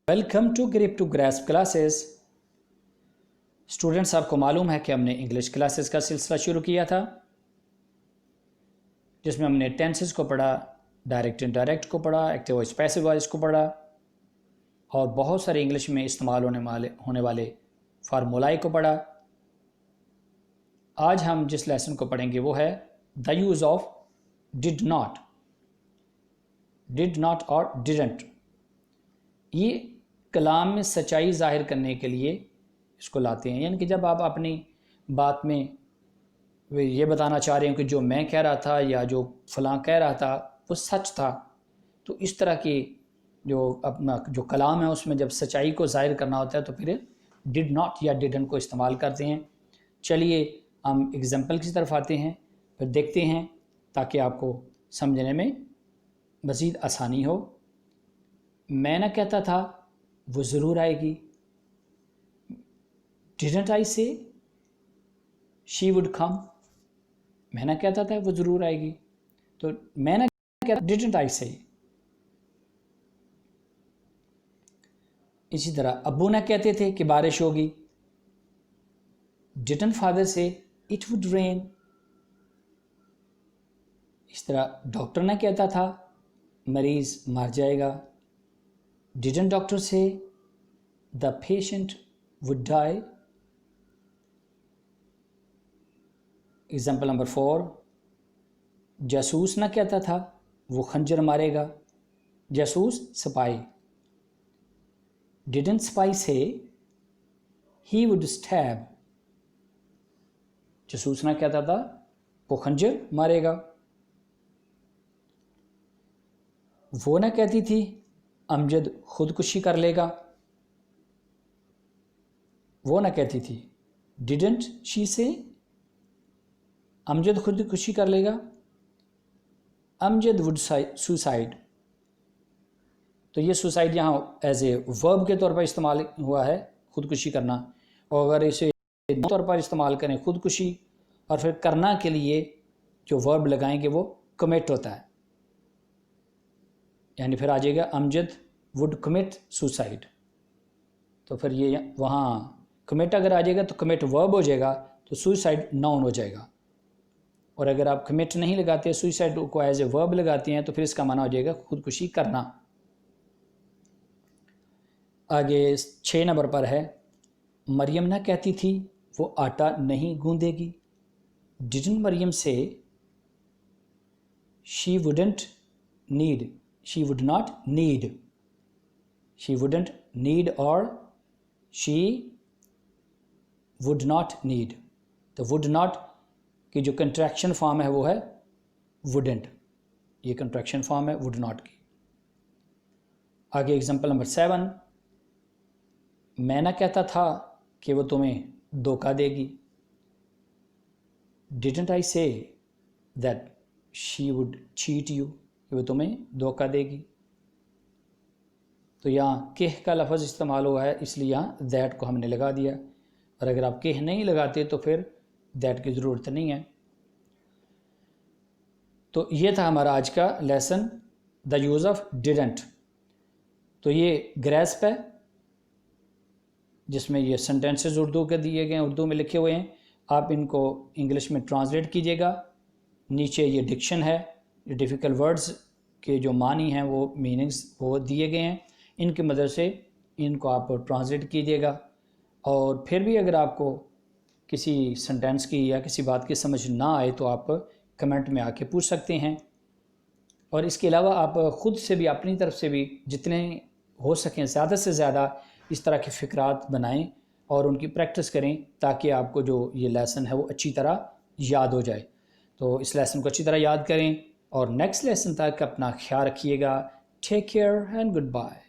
Welcome to grip to grasp classes. Students, आपको मालूम है कि हमने इंग्लिश क्लासेस का सिलसिला शुरू किया था, जिसमें हमने टेंसेस को पढ़ा, डायरेक्ट इनडायरेक्ट को पढ़ा, एक्टिव वॉइस पैसिव वॉइस को पढ़ा और बहुत सारे इंग्लिश में इस्तेमाल होने वाले फार्मूलाए को पढ़ा। आज हम जिस लेसन को पढ़ेंगे वो है the use of did not और डिडंट। ये कलाम में सच्चाई ज़ाहिर करने के लिए इसको लाते हैं, यानी कि जब आप अपनी बात में ये बताना चाह रहे हो कि जो मैं कह रहा था या जो फ़लाँ कह रहा था वो सच था, तो इस तरह की जो अपना जो कलाम है उसमें जब सच्चाई को ज़ाहिर करना होता है तो फिर डिड नॉट या डिडंट को इस्तेमाल करते हैं। चलिए हम एग्जाम्पल की तरफ आते हैं, फिर देखते हैं ताकि आपको समझने में मज़ीद आसानी हो। मैं ना कहता था वो ज़रूर आएगी। डिडंट आई से शी वुड कम। मैं ना कहता था वो ज़रूर आएगी, तो मैं ना कहता डिडंट आई से। इसी तरह अब्बू ना कहते थे कि बारिश होगी। Didn't father say it would rain. इस तरह डॉक्टर ना कहता था मरीज़ मर जाएगा। Didn't doctor say the patient would die. Example number 4, जासूस ना कहता था वो खंजर मारेगा। जासूस सिपाही। डिडंट स्पाई से ही वुड स्टैब। जासूस ना कहता था वो खंजर मारेगा। वो ना कहती थी अमजद खुदकुशी कर लेगा। वो ना कहती थी डिडंट शी से अमजद खुदकुशी कर लेगा। Amjad would suicide. तो ये सुसाइड यहाँ एज ए वर्ब के तौर पर इस्तेमाल हुआ है, खुदकुशी करना, और अगर इसे तौर पर इस्तेमाल करें खुदकुशी और फिर करना के लिए जो वर्ब लगाएंगे वो कमिट होता है, यानी फिर आ जाएगा अमजद वुड कमिट सुसाइड। तो फिर ये वहाँ कमिट अगर आ जाएगा तो कमिट वर्ब हो जाएगा, तो सुसाइड नाउन हो जाएगा। और अगर आप कमिट नहीं लगाते, सुसाइड को एज ए वर्ब लगाते हैं, तो फिर इसका माना हो जाएगा खुदकुशी करना। आगे 6 नंबर पर है मरियम ना कहती थी वो आटा नहीं गूंदेगी। डिडंट मरियम से she wouldn't need. She would not need. She wouldn't need और शी वुड नॉट नीड। तो वुड नॉट की जो कंट्रैक्शन फॉर्म है वो है वुडंट। ये कंट्रैक्शन फॉर्म है वुड नॉट की। आगे एग्जांपल नंबर 7, मैं ना कहता था कि वो तुम्हें धोखा देगी। Didn't I say that she would cheat you, कि वो तुम्हें धोखा देगी। तो यहाँ केह का लफ्ज़ इस्तेमाल हुआ है, इसलिए यहाँ दैट को हमने लगा दिया, और अगर आप केह नहीं लगाते तो फिर दैट की ज़रूरत नहीं है। तो ये था हमारा आज का lesson the use of didn't. तो ये ग्रैस्प है जिसमें ये सेंटेंसेस उर्दू के दिए गए हैं, उर्दू में लिखे हुए हैं। आप इनको इंग्लिश में ट्रांसलेट कीजिएगा। नीचे ये डिक्शन है, ये डिफ़िकल्ट वर्ड्स के जो मानी हैं वो मीनिंग्स वो दिए गए हैं, इनकी मदद से इनको आप ट्रांसलेट कीजिएगा। और फिर भी अगर आपको किसी सेंटेंस की या किसी बात की समझ ना आए तो आप कमेंट में आके पूछ सकते हैं। और इसके अलावा आप ख़ुद से भी अपनी तरफ से भी जितने हो सकें ज़्यादा से ज़्यादा इस तरह के फ़िक्रात बनाएं और उनकी प्रैक्टिस करें, ताकि आपको जो ये लेसन है वो अच्छी तरह याद हो जाए। तो इस लेसन को अच्छी तरह याद करें और नेक्स्ट लेसन तक अपना ख्याल रखिएगा। Take care and good bye.